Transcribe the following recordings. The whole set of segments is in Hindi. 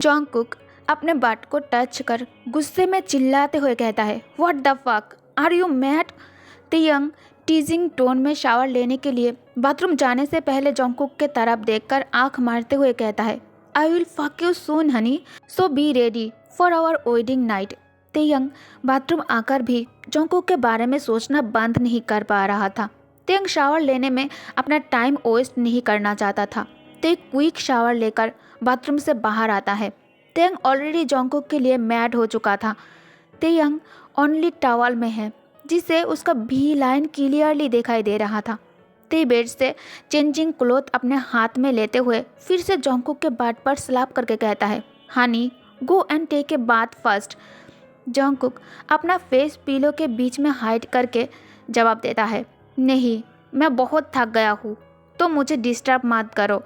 जॉन्गकुक अपने बट को टच कर गुस्से में चिल्लाते हुए कहता है, what the fuck are you mad? Taehyung teasing tone में शावर लेने के लिए बाथरूम जाने से पहले जॉन्गकुक के तरफ देखकर आंख मारते हुए कहता है, I will fuck you soon honey, so be ready for our wedding night. Taehyung bathroom आकर भी जॉन्गकुक के बारे में सोचना बंद नहीं कर पा रहा था। तेयंग शावर लेने में अपना टाइम वेस्ट नहीं करना चाहता था। ते क्विक शावर लेकर बाथरूम से बाहर आता है। तेयंग ऑलरेडी जॉन्गकुक के लिए मैड हो चुका था। तेयंग ओनली टॉवल में है जिसे उसका भी लाइन क्लियरली दिखाई दे रहा था। ते बेड से चेंजिंग क्लॉथ अपने हाथ में लेते हुए फिर से जॉन्गकुक के बट पर स्लैप करके कहता है, honey go and take a bath first. Jungkook अपना फेस पिलो के बीच में हाइड करके जवाब देता है, नहीं मैं बहुत थक गया हूँ, तो मुझे डिस्टर्ब मत करो।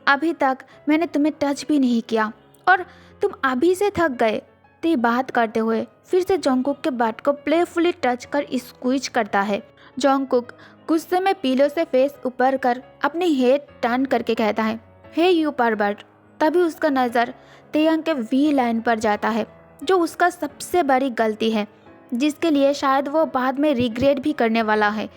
अभी तक मैंने तुम्हें टच भी नहीं किया और तुम अभी से थक गए। ते बात करते हुए फिर से जॉन्गकुक के बट को प्लेफुली टच कर स्क्वीज करता है। जॉन्गकुक गुस्से में पिलो से फेस ऊपर कर अपनी हेड टर्न करके कहता है, हे यू परवर्ट। तभी उसका नज़र तेयंग के वी लाइन पर जाता है, जो उसका सबसे बड़ी गलती है, जिसके लिए शायद वो बाद में रिग्रेट भी करने वाला है।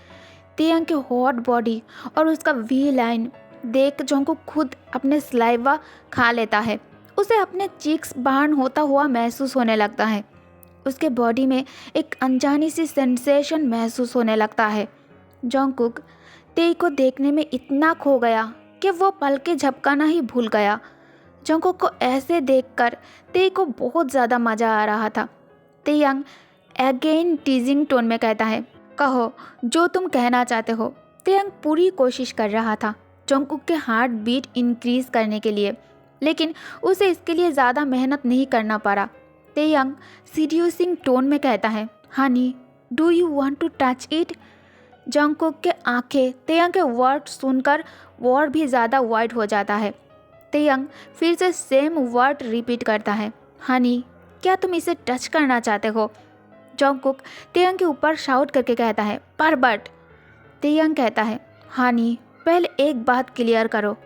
तेयंग के हॉट बॉडी और उसका वी लाइन देख जॉन्गकुक खुद अपने सलाइवा खा लेता है। उसे अपने चीक्स बर्न होता हुआ महसूस होने लगता है। उसके बॉडी में एक अनजानी सी सेंसेशन महसूस होने लगता है। जॉन्गकुक तेई को देखने में इतना खो गया कि वो पलकें झपकाना ही भूल गया। जॉन्गकुक को ऐसे देखकर तेई को बहुत ज़्यादा मज़ा आ रहा था। तेयंग अगेन टीजिंग टोन में कहता है, कहो जो तुम कहना चाहते हो। तेयंग पूरी कोशिश कर रहा था जॉन्गकुक के हार्ट बीट इंक्रीज करने के लिए, लेकिन उसे इसके लिए ज़्यादा मेहनत नहीं करना पड़ा। तेयंग सीरियसिंग टोन में कहता है, honey do you want to touch it? Jungkook के आंखें तेयंग के वर्ड सुनकर और भी ज़्यादा वाइड हो जाता है। तेयंग फिर से सेम वर्ड रिपीट करता है, हनी क्या तुम इसे टच करना चाहते हो? जॉन्गकुक तेयंग के ऊपर शाउट करके कहता है, परबट। तेयंग कहता है, हनी पहले एक बात क्लियर करो,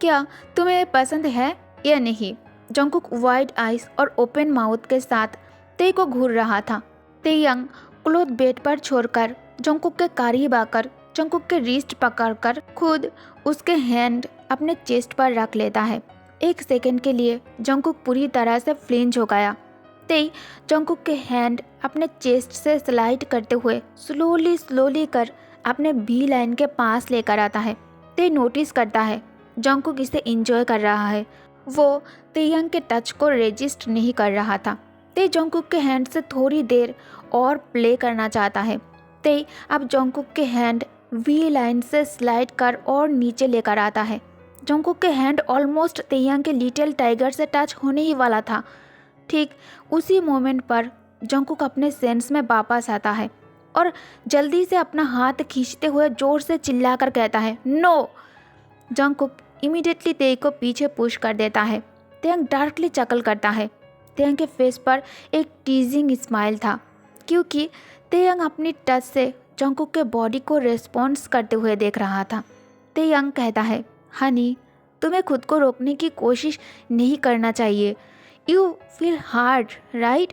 क्या तुम्हें पसंद है या नहीं? जॉन्गकुक वाइड आइज और ओपन माउथ के साथ तेई को घूर रहा था। तेयंग क्लॉथ बेड पर छोड़कर जॉन्गकुक के करीब आकर जॉन्गकुक के रिस्ट पकड़कर खुद उसके हैंड अपने चेस्ट पर रख लेता है। एक सेकंड के लिए जॉन्गकुक पूरी तरह से फ्लिंच हो गया। तेई जॉन्गकुक के हैंड अपने चेस्ट से स्लाइड करते हुए स्लोली कर अपने बी लाइन के पास लेकर आता है। तेई नोटिस करता है जॉन्गकुक इसे एंजॉय कर रहा है। वो तेयंग के टच को रेजिस्ट नहीं कर रहा था। तेई जॉन्गकुक के हैंड से थोड़ी देर और प्ले करना चाहता है। तेई अब जॉन्गकुक के हैंड वी लाइन से स्लाइड कर और नीचे लेकर आता है। जॉन्गकुक के हैंड ऑलमोस्ट तेयंग के लिटिल टाइगर से टच होने ही वाला था। ठीक उसी मोमेंट पर जॉन्गकुक अपने सेंस में वापस आता है और जल्दी से अपना हाथ खींचते हुए जोर से चिल्लाकर कहता है, नो। जॉन्गकुक इमीडिएटली तेई को पीछे पुश कर देता है। तेयंग डार्कली चकल करता है। तेयंग के फेस पर एक टीजिंग स्माइल था, क्योंकि तेयंग अपनी टच से जॉन्गकुक के बॉडी को रेस्पॉन्स करते हुए देख रहा था। तेयंग कहता है, हनी तुम्हें खुद को रोकने की कोशिश नहीं करना चाहिए, यू फील हार्ड राइट?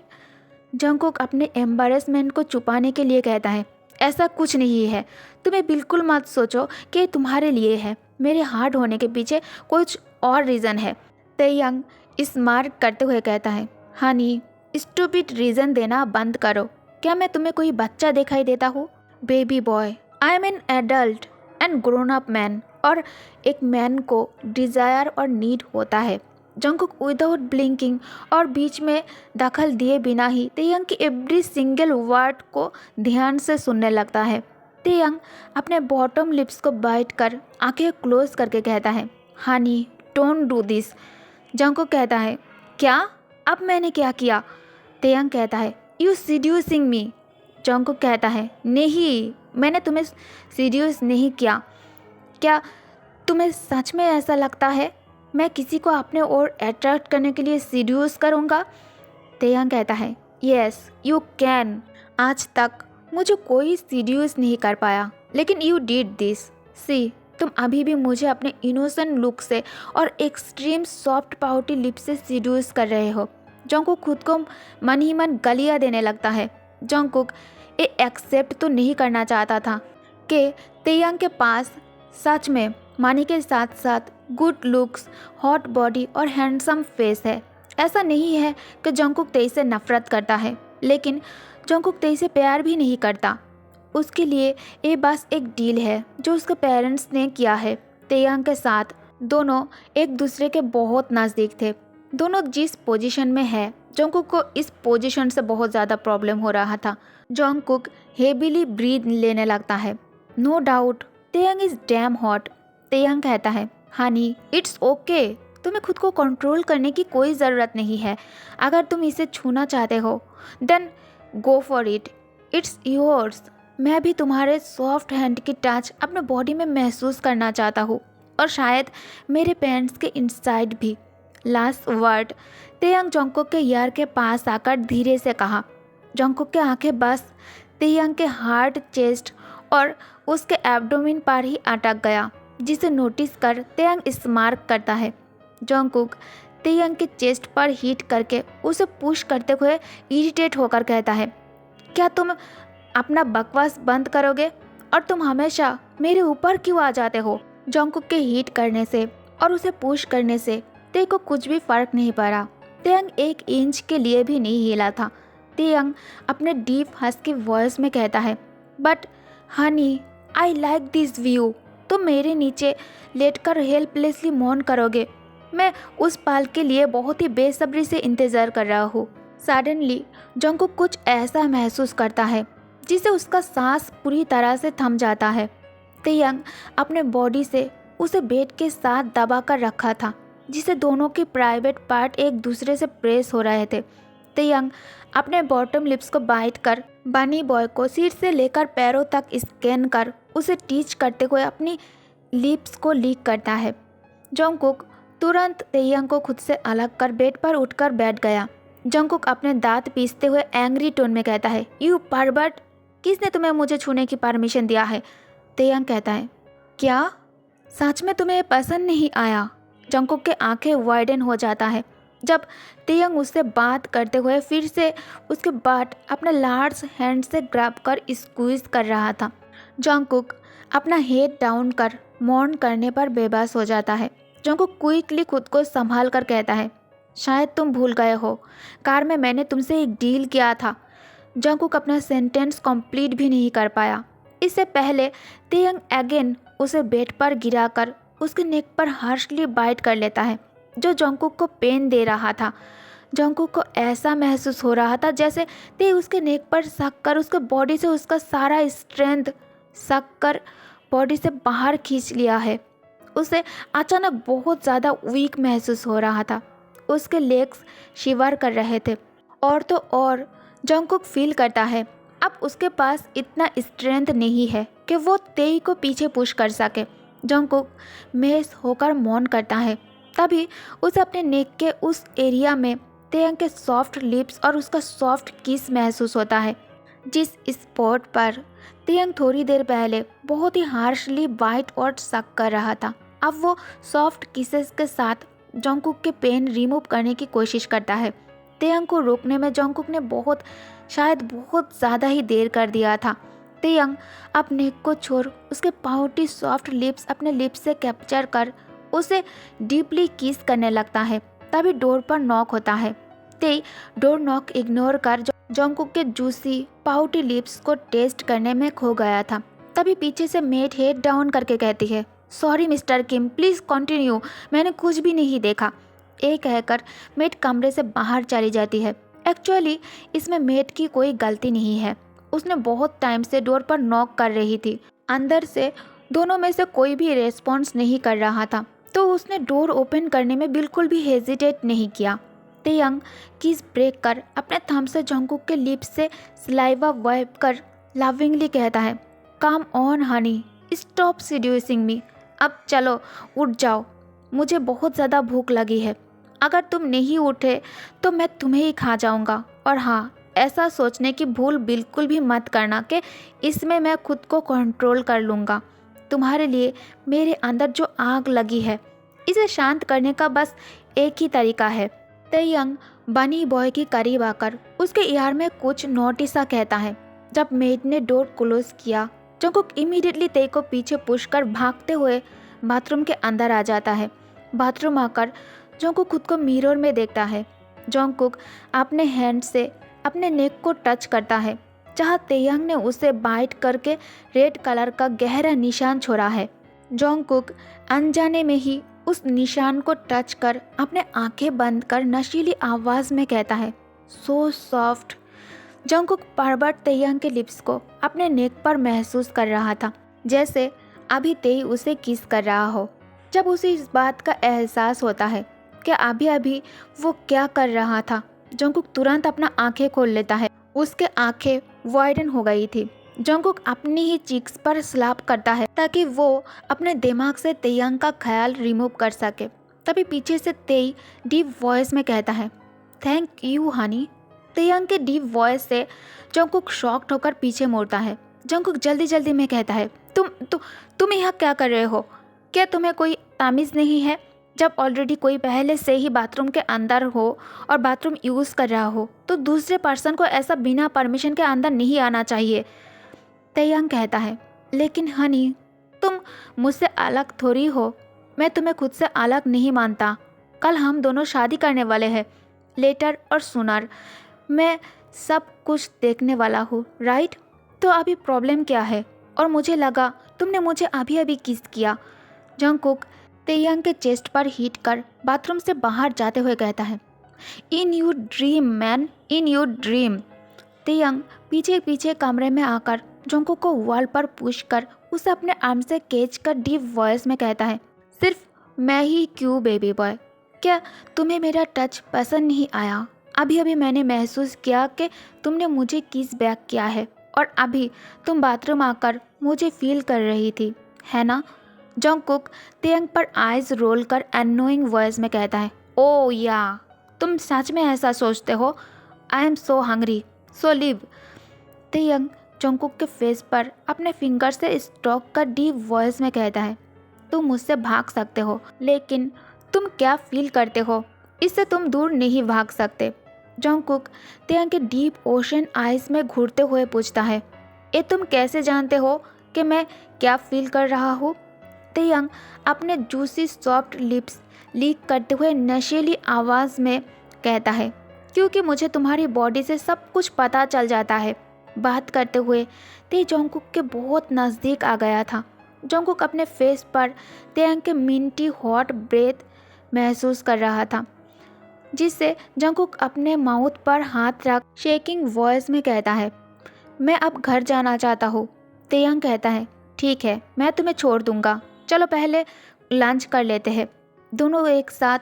जॉन्गकुक अपने एम्बैरेसमेंट को छुपाने के लिए कहता है, ऐसा कुछ नहीं है, तुम्हें बिल्कुल मत सोचो कि तुम्हारे लिए है, मेरे हार्ड होने के पीछे कुछ और रीज़न है। तेयंग स्मार्ट करते हुए कहता है, हनी स्टूपिड रीज़न देना बंद करो, क्या मैं तुम्हें कोई बच्चा दिखाई देता हूँ? Baby boy, I am an adult and grown up man, और एक मैन को डिज़ायर और नीड होता है। जॉन्गकुक विदाउट ब्लिंकिंग और बीच में दखल दिए बिना ही तेयंग की एवरी सिंगल वर्ड को ध्यान से सुनने लगता है। तेयंग अपने बॉटम लिप्स को बाइट कर आंखें क्लोज करके कहता है, हनी डोंट डू दिस। जॉन्गकुक कहता है, क्या? अब मैंने क्या किया? तेयंग कहता है, यू सीड्यूसिंग मी। जॉन्गकुक कहता है, नहीं मैंने तुम्हें सीड्यूस नहीं किया। क्या तुम्हें सच में ऐसा लगता है मैं किसी को अपने ओर अट्रैक्ट करने के लिए सीड्यूस करूँगा? तेयंग कहता है, येस यू कैन। आज तक मुझे कोई सीड्यूस नहीं कर पाया, लेकिन यू डिड दिस। सी तुम अभी भी मुझे अपने इनोसेंट लुक से और एक्सट्रीम सॉफ्ट पाउटी लिप्स से सीड्यूस कर रहे हो। जंगकुक खुद को मन ही मन गालियाँ देने लगता है। जंगकुक ये एक्सेप्ट तो नहीं करना चाहता था कि तेयंग के पास सच में मानी के साथ साथ गुड लुक्स, हॉट बॉडी और हैंडसम फेस है। ऐसा नहीं है कि जंगकुक तेई से नफरत करता है, लेकिन जंगकुक तेई से प्यार भी नहीं करता। उसके लिए ये बस एक डील है जो उसके पेरेंट्स ने किया है। तेयंग के साथ दोनों एक दूसरे के बहुत नज़दीक थे। दोनों जिस पोजीशन में है, जंगकुक को इस पोजीशन से बहुत ज़्यादा प्रॉब्लम हो रहा था। जंगकुक हेवीली ब्रीथ लेने लगता है। No doubt Taehyung is damn hot. Taehyung कहता है, हनी इट्स ओके, तुम्हें खुद को कंट्रोल करने की कोई ज़रूरत नहीं है। अगर तुम इसे छूना चाहते हो then go for it, it's yours. मैं भी तुम्हारे सॉफ्ट हैंड की टच अपने बॉडी में महसूस करना चाहता हूँ, और शायद मेरे पेरेंट्स के इनसाइड भी। लास्ट वर्ड तेयंग जंगकुक के ईयर के पास आकर धीरे से कहा। जंगकुक की आंखें बस तेयंग के हार्ट, चेस्ट और उसके एब्डोमेन पर ही अटक गया, जिसे नोटिस कर तेयंग स्मार्क करता है। जंगकुक तेयंग के चेस्ट पर हीट करके उसे पुश करते हुए इरिटेट होकर कहता है, क्या तुम अपना बकवास बंद करोगे, और तुम हमेशा मेरे ऊपर क्यों आ जाते हो। जंगकुक के हीट करने से और उसे पुश करने से तेय को कुछ भी फर्क नहीं पड़ा। तेयंग 1 इंच के लिए भी नहीं हिला था। तेयंग अपने डीप हस्की वॉइस में कहता है, but Honey I like this view. तुम मेरे नीचे लेटकर हेल्पलेसली मौन करोगे। मैं उस पल के लिए बहुत ही बेसब्री से इंतज़ार कर रहा हूँ। सडनली जंगकुक कुछ ऐसा महसूस करता है जिसे उसका सांस पूरी तरह से थम जाता है। तेयंग अपने बॉडी से उसे बेड के साथ दबा कर रखा था, जिसे दोनों के प्राइवेट पार्ट एक दूसरे से प्रेस हो रहे थे। तेयंग अपने बॉटम लिप्स को बाइट कर बनी बॉय को सिर से लेकर पैरों तक स्कैन कर उसे टीच करते हुए अपनी लिप्स को लीक करता है। जंगकुक तुरंत तेयंग को खुद से अलग कर बेड पर उठकर बैठ गया। जंगकुक अपने दांत पीसते हुए एंग्री टोन में कहता है, यू परवर्ट, किसने तुम्हें मुझे छूने की परमिशन दिया है। तेयंग कहता है, क्या सच में तुम्हें पसंद नहीं आया। जंगकुक के आंखें वाइडन हो जाता है जब तेयंग उससे बात करते हुए फिर से उसके बट अपने लार्ज हैंड से ग्रैब कर स्क्वीज कर रहा था। जंगकुक अपना हेड डाउन कर मौन करने पर बेबस हो जाता है। जंगकुक क्विकली खुद को संभाल कर कहता है, शायद तुम भूल गए हो, कार में मैंने तुमसे एक डील किया था। जंगकुक अपना सेंटेंस कंप्लीट भी नहीं कर पाया। इससे पहले तेयंग अगेन उसे बेड पर गिराकर उसके नेक पर हार्शली बाइट कर लेता है, जो जंगकुक को पेन दे रहा था। जंगकुक को ऐसा महसूस हो रहा था जैसे ते उसके नेक पर सक कर उसके बॉडी से उसका सारा स्ट्रेंथ सक कर बॉडी से बाहर खींच लिया है। उसे अचानक बहुत ज़्यादा वीक महसूस हो रहा था। उसके लेग्स शिवर कर रहे थे, और तो और जंगकुक फील करता है अब उसके पास इतना स्ट्रेंथ नहीं है कि वो तेई को पीछे पुश कर सके। जंगकुक मेस होकर मौन करता है। तभी उसे अपने नेक के उस एरिया में तेयंग के सॉफ्ट लिप्स और उसका सॉफ्ट किस महसूस होता है, जिस स्पॉट पर तेयंग थोड़ी देर पहले बहुत ही हार्शली बाइट और सक कर रहा था। अब वो सॉफ्ट किसेस के साथ जंगकुक के पेन रिमूव करने की कोशिश करता है। तेयंग को रोकने में जंगकुक ने शायद बहुत ज़्यादा ही देर कर दिया था। तेयंग अब नेक को छोड़ उसके पाउटी सॉफ्ट लिप्स अपने लिप्स से कैप्चर कर उसे डीपली किस करने लगता है। तभी डोर पर नॉक होता है। तेई डोर नॉक इग्नोर कर जंगकुक के जूसी पाउटी लिप्स को टेस्ट करने में खो गया था। तभी पीछे से मेड हेड डाउन करके कहती है, sorry mister Kim, please continue, मैंने कुछ भी नहीं देखा। ये कहकर मेड कमरे से बाहर चली जाती है। एक्चुअली इसमें मेड की कोई गलती नहीं है। उसने बहुत टाइम से डोर पर नॉक कर रही थी। अंदर से दोनों में से कोई भी रेस्पॉन्स नहीं कर रहा था, तो उसने डोर ओपन करने में बिल्कुल भी हेजिटेट नहीं किया। तेयंग किस ब्रेक कर अपने थंब से जंगकुक के लिप्स से सलाइवा वाइप कर लविंगली कहता है, come on Honey, stop seducing मी। अब चलो उठ जाओ, मुझे बहुत ज़्यादा भूख लगी है। अगर तुम नहीं उठे तो मैं तुम्हें ही खा जाऊंगा। और हाँ, ऐसा सोचने की भूल बिल्कुल भी मत करना कि इसमें मैं खुद को कंट्रोल कर लूँगा। तुम्हारे लिए मेरे अंदर जो आग लगी है, इसे शांत करने का बस एक ही तरीका है। तेयंग बनी बॉय के करीब आकर उसके ईयर में कुछ नोटिस सा कहता है। जब मेड ने डोर क्लोज किया, जंगकुक इमीडिएटली तेई को पीछे पुश कर भागते हुए बाथरूम के अंदर आ जाता है। बाथरूम आकर जंगकुक खुद को मिरर में देखता है। जंगकुक अपने हैंड से अपने नेक को टच करता है, जहाँ तेयंग ने उसे बाइट करके रेड कलर का गहरा निशान छोड़ा है। जंगकुक अनजाने में ही उस निशान को टच कर अपने आंखें बंद कर नशीली आवाज़ में कहता है, सो सॉफ्ट। जंगकुक बार-बार तेयंग के लिप्स को अपने नेक पर महसूस कर रहा था, जैसे अभी तेई उसे किस कर रहा हो। जब उसे इस बात का एहसास होता है कि अभी अभी वो क्या कर रहा था, जंगकुक तुरंत अपना आंखें खोल लेता है। उसके आंखें वाइडन हो गई थी। जंगकुक अपनी ही चीक्स पर स्लैप करता है ताकि वो अपने दिमाग से तेयंग का ख्याल रिमूव कर सके। तभी पीछे से तेई डीप वॉइस में कहता है, थैंक यू हनी। तेयंग के डीप वॉइस से जंगकुक शॉक्ड होकर पीछे मुड़ता है। जंगकुक जल्दी जल्दी में कहता है, तुम यहाँ क्या कर रहे हो? क्या तुम्हें कोई तमीज़ नहीं है? जब ऑलरेडी कोई पहले से ही बाथरूम के अंदर हो और बाथरूम यूज़ कर रहा हो, तो दूसरे पर्सन को ऐसा बिना परमिशन के अंदर नहीं आना चाहिए। तेयंग कहता है, लेकिन हनी, तुम मुझसे अलग थोड़ी हो। मैं तुम्हें खुद से अलग नहीं मानता। कल हम दोनों शादी करने वाले हैं। लेटर और सुनर मैं सब कुछ देखने वाला हूँ, राइट? तो अभी प्रॉब्लम क्या है? और मुझे लगा तुमने मुझे अभी अभी किस किया। जंगकुक तेयंग के चेस्ट पर हिट कर बाथरूम से बाहर जाते हुए कहता है, in your dream man, in your dream. Taehyung पीछे पीछे कमरे में आकर जंगकुक को वॉल पर पुश कर उसे अपने आर्म से कैच कर डीप वॉइस में कहता है, सिर्फ मैं ही क्यों बेबी बॉय? क्या तुम्हें मेरा टच पसंद नहीं आया? अभी अभी मैंने महसूस किया कि तुमने मुझे किस बैक किया है और अभी तुम बाथरूम आकर मुझे फील कर रही थी, है ना? जंगकुक तेयंग पर आइज रोल कर एनोइंग वॉइस में कहता है, ओ या, तुम सच में ऐसा सोचते हो? I am so hungry, so live. Taehyung Jungkook के फेस पर अपने फिंगर से स्ट्रोक कर डीप वॉइस में कहता है, तुम मुझसे भाग सकते हो, लेकिन तुम क्या फील करते हो इससे तुम दूर नहीं भाग सकते। जंगकुक तेयंग के डीप ओशन आइज में घूरते हुए पूछता है, ये तुम कैसे जानते हो कि मैं क्या फील कर रहा हूँ? तेयंग अपने जूसी सॉफ्ट लिप्स लीक करते हुए नशीली आवाज़ में कहता है, क्योंकि मुझे तुम्हारी बॉडी से सब कुछ पता चल जाता है। बात करते हुए ते जंगकुक के बहुत नज़दीक आ गया था। जंगकुक अपने फेस पर तेयंग के मिंटी हॉट ब्रेथ महसूस कर रहा था, जिससे जंगकुक अपने माउथ पर हाथ रख शेकिंग वॉइस में कहता है, मैं अब घर जाना चाहता हूँ। तेयंग कहता है, ठीक है, मैं तुम्हें छोड़ दूंगा, चलो पहले लंच कर लेते हैं। दोनों एक साथ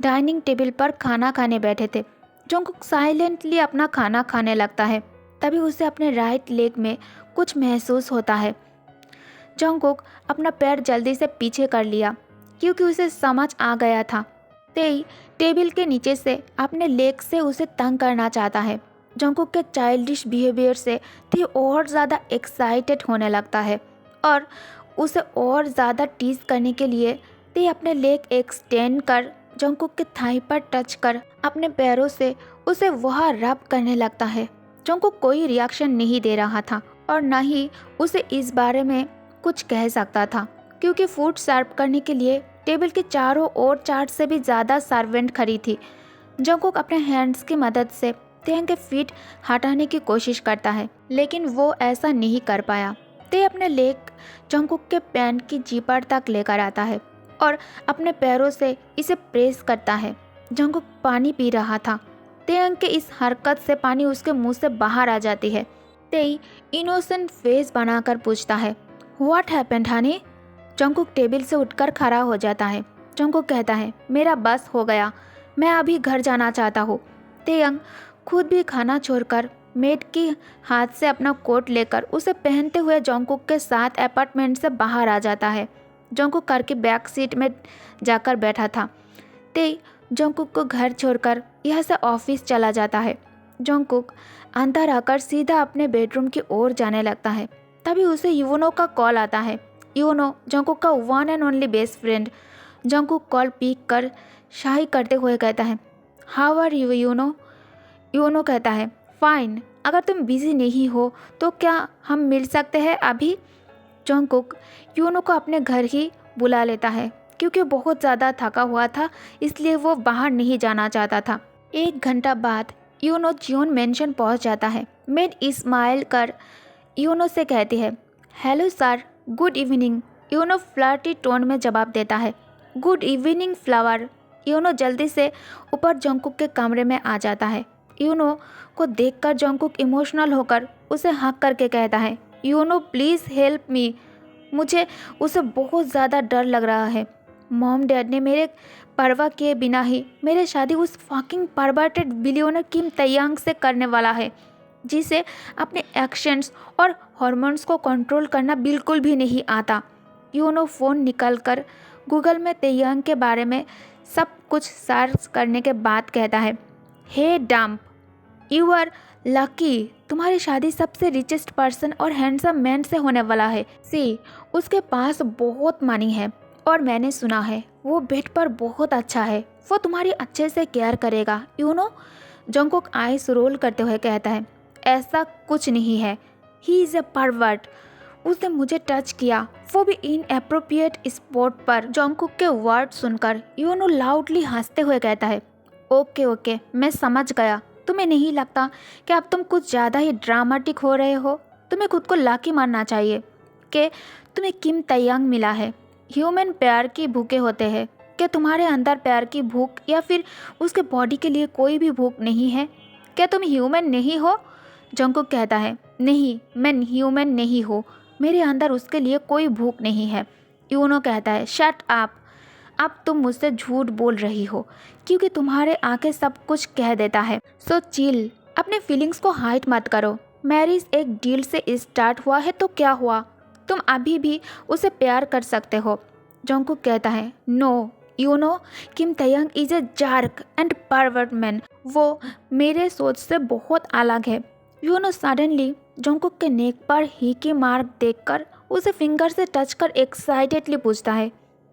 डाइनिंग टेबल पर खाना खाने बैठे थे। जंगकुक साइलेंटली अपना खाना खाने लगता है। तभी उसे अपने राइट लेग में कुछ महसूस होता है। जंगकुक अपना पैर जल्दी से पीछे कर लिया, क्योंकि उसे समझ आ गया था तेई टेबल के नीचे से अपने लेग से उसे तंग करना चाहता है। जंगकुक के चाइल्डिश बिहेवियर से ते और ज़्यादा एक्साइटेड होने लगता है और उसे और ज़्यादा टीज करने के लिए ते अपने लेग एक्सटेंड कर जंगकुक के थाई पर टच कर अपने पैरों से उसे वहाँ रब करने लगता है। जंगकुक कोई रिएक्शन नहीं दे रहा था और न ही उसे इस बारे में कुछ कह सकता था, क्योंकि फूड सर्व करने के लिए टेबल के चारों ओर 4 से भी ज़्यादा सर्वेंट खड़ी थी। जंगकुक अपने हैंड्स की मदद से तेयंग के फीट हटाने की कोशिश करता है, लेकिन वो ऐसा नहीं कर पाया। ते अपने लेग जंगकुक के पैंट की जीपर तक लेकर आता है और अपने पैरों से इसे प्रेस करता है। जंगकुक पानी पी रहा था। तेयंग के इस हरकत से पानी उसके मुंह से बाहर आ जाती है। तेई इनोसेंट फेस बनाकर पूछता है, what happened Honey? Jungkook table से उठकर खड़ा हो जाता है। जंगकुक कहता है, मेरा बस हो गया, मैं अभी घर जाना चाहता हूँ। तेयंग खुद भी खाना छोड़कर मेड की हाथ से अपना कोट लेकर उसे पहनते हुए जंगकुक के साथ अपार्टमेंट से बाहर आ जाता है। जंगकुक कार की बैक सीट में जाकर बैठा था। तेई जंगकुक को घर छोड़कर यहाँ से ऑफिस चला जाता है। जंगकुक अंदर आकर सीधा अपने बेडरूम की ओर जाने लगता है। तभी उसे युवनों का कॉल आता है। यूनो जंकुक का one and only best friend Jungkook call pick कर शाही करते हुए कहता है, how are you Yuno? Yuno कहता है, फाइन, अगर तुम बिजी नहीं हो तो क्या हम मिल सकते हैं अभी? जंकुक यूनो को अपने घर ही बुला लेता है क्योंकि बहुत ज़्यादा थका हुआ था, इसलिए वो बाहर नहीं जाना चाहता था। 1 घंटा बाद यूनो जियोन मेंशन पहुंच जाता है। मेड इस्माइल कर यूनो से कहती है, hello sir, good evening. Yuno flirty tone में जवाब देता है, गुड इवनिंग फ्लावर। यूनो जल्दी से ऊपर जंकुक के कमरे में आ जाता है। यूनो को देखकर जंकुक इमोशनल होकर उसे हक करके कहता है, यूनो प्लीज़ हेल्प मी। मुझे उसे बहुत ज़्यादा डर लग रहा है। मॉम डैड ने मेरे परवाह किए बिना ही मेरी शादी उस फकिंग परवर्टेड बिलियनर किम तैयांग से करने वाला है, जिसे अपने एक्शंस और हार्मोन्स को कंट्रोल करना बिल्कुल भी नहीं आता। यूनो फ़ोन निकालकर गूगल में तैयांग के बारे में सब कुछ सर्च करने के बाद कहता है, हे डम्प, यू आर लकी, तुम्हारी शादी सबसे रिचेस्ट पर्सन और हैंडसम मैन से होने वाला है। सी, उसके पास बहुत मनी है और मैंने सुना है वो बेड पर बहुत अच्छा है, वो तुम्हारी अच्छे से केयर करेगा। यूनो जंकुक आइस रोल करते हुए कहता है, ऐसा कुछ नहीं है, ही इज़ ए परवर्ट, उसने मुझे टच किया, वो भी इनएप्रोप्रिएट स्पॉट पर। जंकुक के वर्ड सुनकर यूनो लाउडली हंसते हुए कहता है, ओके ओके, मैं समझ गया, तुम्हें नहीं लगता कि अब तुम कुछ ज़्यादा ही ड्रामेटिक हो रहे हो? तुम्हें खुद को लाकी मानना चाहिए कि तुम्हें किम तैयांग मिला है। ह्यूमन प्यार की भूखे होते हैं, क्या तुम्हारे अंदर प्यार की भूख या फिर उसके बॉडी के लिए कोई भी भूख नहीं है? क्या तुम ह्यूमन नहीं हो? जंकुक कहता है, नहीं, मैं ह्यूमन नहीं हूँ, मेरे अंदर उसके लिए कोई भूख नहीं है। यूनो कहता है, शट अप, अब तुम मुझसे झूठ बोल रही हो क्योंकि तुम्हारे आंखें सब कुछ कह देता है। सो चिल, अपने फीलिंग्स को हाइड मत करो। मैरिज एक डील से स्टार्ट हुआ है तो क्या हुआ, तुम अभी भी उसे प्यार कर सकते हो। जंकुक कहता है, no Yuno, Kim Taehyung is a jerk and pervert man, वो मेरे सोच से बहुत अलग है। यूनो सडनली जंकुक के नेक पर ही की मार्क देखकर उसे फिंगर से टच कर एक्साइटेडली पूछता है,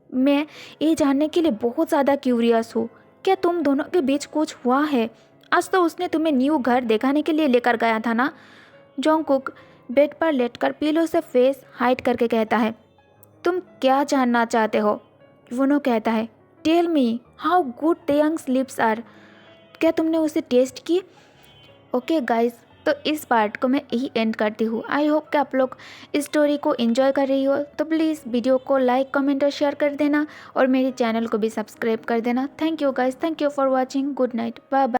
मैं ये जानने के लिए बहुत ज़्यादा क्यूरियस हूँ, क्या तुम दोनों के बीच कुछ हुआ है? आज तो उसने तुम्हें न्यू घर दिखाने के लिए लेकर गया था ना? जंकुक बेड पर लेटकर पिलो से फेस हाइड करके कहता है, तुम क्या जानना चाहते हो? यूनो कहता है, tell me how good Taehyung's lips are, क्या तुमने उसे टेस्ट की? ओके गाइस, तो इस पार्ट को मैं यही एंड करती हूँ। आई होप कि आप लोग इस स्टोरी को एंजॉय कर रही हो, तो प्लीज़ वीडियो को लाइक कमेंट और शेयर कर देना और मेरे चैनल को भी सब्सक्राइब कर देना। Thank you guys, thank you for watching, good night, bye bye.